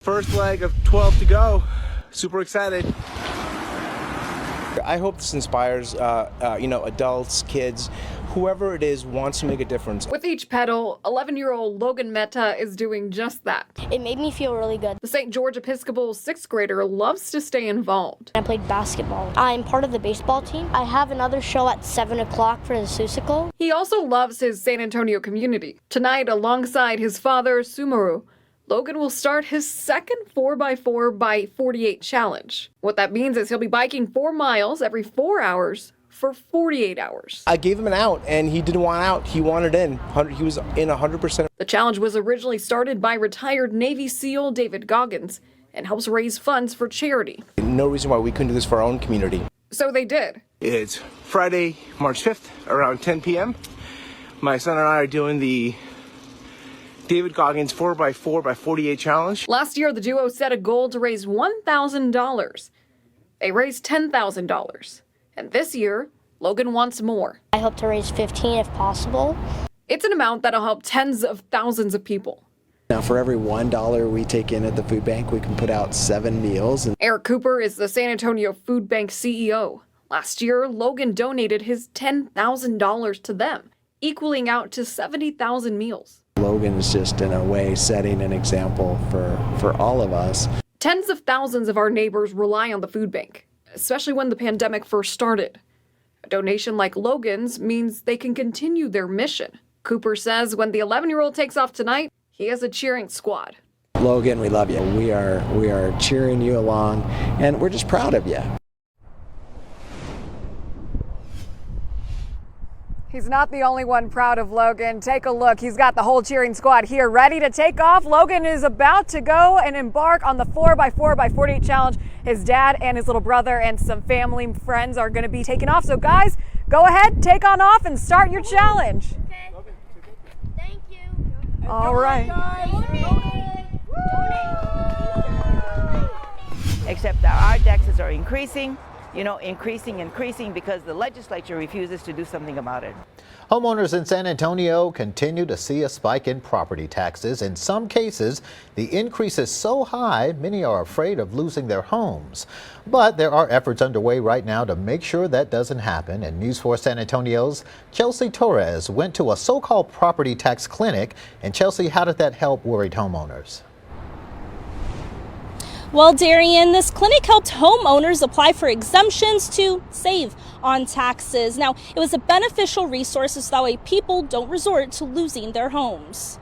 First leg of 12 to go. Super excited. I hope this inspires, adults, kids, whoever it is wants to make a difference. With each pedal, 11-year-old Loghan Mehta is doing just that. It made me feel really good. The St. George Episcopal 6th grader loves to stay involved. I played basketball. I'm part of the baseball team. I have another show at 7 o'clock for the Seussical. He also loves his San Antonio community. Tonight, alongside his father, Sumeru, Loghan will start his second 4x4 by 48 challenge. What that means is he'll be biking 4 miles every 4 hours for 48 hours. I gave him an out, and he didn't want out. He wanted in. He was in 100%. The challenge was originally started by retired Navy SEAL David Goggins and helps raise funds for charity. No reason why we couldn't do this for our own community. So they did. It's Friday, March 5th, around 10 p.m. My son and I are doing the David Goggins 4x4 by 48 challenge. Last year, the duo set a goal to raise $1,000. They raised $10,000. And this year, Loghan wants more. I hope to raise 15 if possible. It's an amount that'll help tens of thousands of people. Now, for every $1 we take in at the food bank, we can put out 7 meals. Eric Cooper is the San Antonio Food Bank CEO. Last year, Loghan donated his $10,000 to them, equaling out to 70,000 meals. Loghan is just, in a way, setting an example for all of us. Tens of thousands of our neighbors rely on the food bank, especially when the pandemic first started. A donation like Loghan's means they can continue their mission. Cooper says when the 11-year-old takes off tonight, he has a cheering squad. Loghan, we love you. We are cheering you along, and we're just proud of you. He's not the only one proud of Loghan. Take a look. He's got the whole cheering squad here ready to take off. Loghan is about to go and embark on the 4x4 by 48 challenge. His dad and his little brother and some family friends are going to be taking off. So guys, go ahead, take on off and start your challenge. Okay. Thank you. All right. Except that our taxes are increasing. Increasing because the legislature refuses to do something about it. Homeowners in San Antonio continue to see a spike in property taxes. In some cases, the increase is so high, many are afraid of losing their homes. But there are efforts underway right now to make sure that doesn't happen. And News 4 San Antonio's Chelsea Torres went to a so-called property tax clinic. And Chelsea, how did that help worried homeowners? Well, Darian, this clinic helped homeowners apply for exemptions to save on taxes. Now, it was a beneficial resource so that way people don't resort to losing their homes.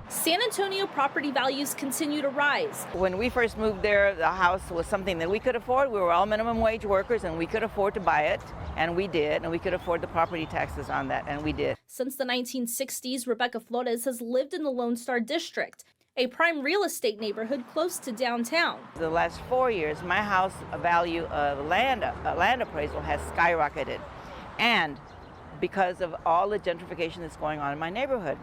San Antonio property values continue to rise. When we first moved there, the house was something that we could afford. We were all minimum wage workers and we could afford to buy it, and we did, and we could afford the property taxes on that, and we did. Since the 1960s, Rebecca Flores has lived in the Lone Star District, a prime real estate neighborhood close to downtown. The last 4 years, my house value of land appraisal has skyrocketed, and because of all the gentrification that's going on in my neighborhood.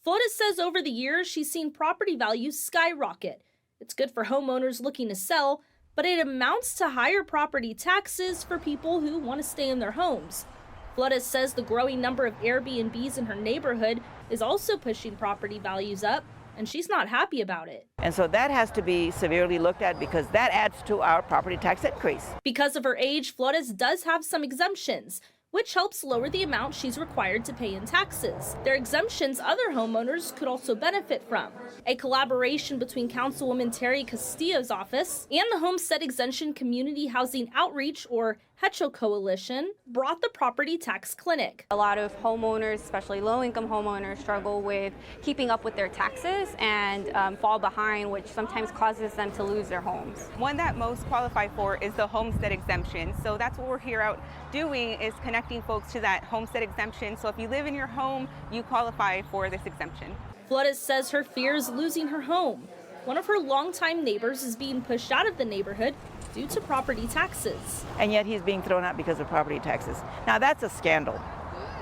Flores says over the years, she's seen property values skyrocket. It's good for homeowners looking to sell, but it amounts to higher property taxes for people who want to stay in their homes. Flores says the growing number of Airbnbs in her neighborhood is also pushing property values up, and she's not happy about it. And so that has to be severely looked at because that adds to our property tax increase. Because of her age, Flores does have some exemptions, which helps lower the amount she's required to pay in taxes. They're exemptions other homeowners could also benefit from. A collaboration between Councilwoman Terry Castillo's office and the Homestead Exemption Community Housing Outreach, or HECHO Coalition, brought the property tax clinic. A lot of homeowners, especially low-income homeowners, struggle with keeping up with their taxes and fall behind, which sometimes causes them to lose their homes. One that most qualify for is the homestead exemption. So that's what we're here out doing, is connecting folks to that homestead exemption. So if you live in your home, you qualify for this exemption. Flores says her fear is losing her home. One of her longtime neighbors is being pushed out of the neighborhood due to property taxes. And yet he's being thrown out because of property taxes. Now that's a scandal.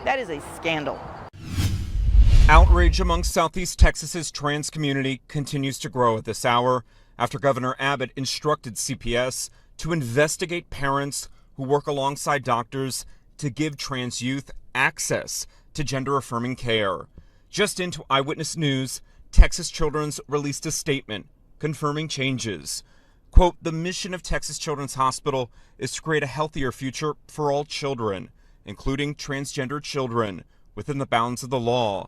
That is a scandal. Outrage among Southeast Texas's trans community continues to grow at this hour after Governor Abbott instructed CPS to investigate parents who work alongside doctors to give trans youth access to gender-affirming care. Just into Eyewitness News, Texas Children's released a statement confirming changes. Quote, the mission of Texas Children's Hospital is to create a healthier future for all children, including transgender children, within the bounds of the law.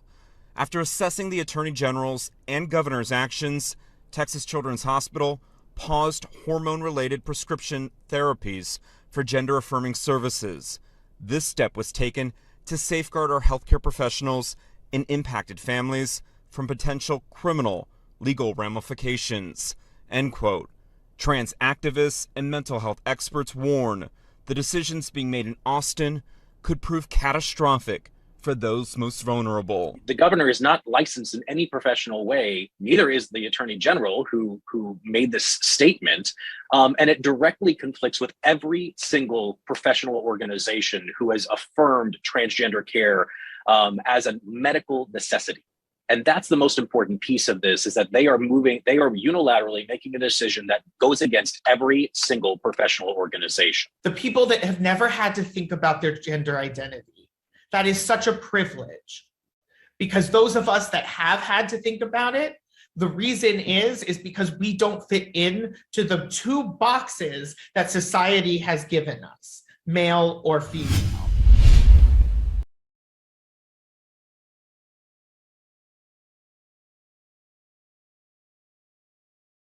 After assessing the Attorney General's and Governor's actions, Texas Children's Hospital paused hormone-related prescription therapies for gender-affirming services. This step was taken to safeguard our healthcare professionals and impacted families from potential criminal legal ramifications, end quote. Trans activists and mental health experts warn the decisions being made in Austin could prove catastrophic for those most vulnerable. The governor is not licensed in any professional way. Neither is the attorney general who made this statement. And it directly conflicts with every single professional organization who has affirmed transgender care as a medical necessity. And that's the most important piece of this, is that they are unilaterally making a decision that goes against every single professional organization. The people that have never had to think about their gender identity, that is such a privilege, because those of us that have had to think about it, the reason is because we don't fit in to the two boxes that society has given us, male or female.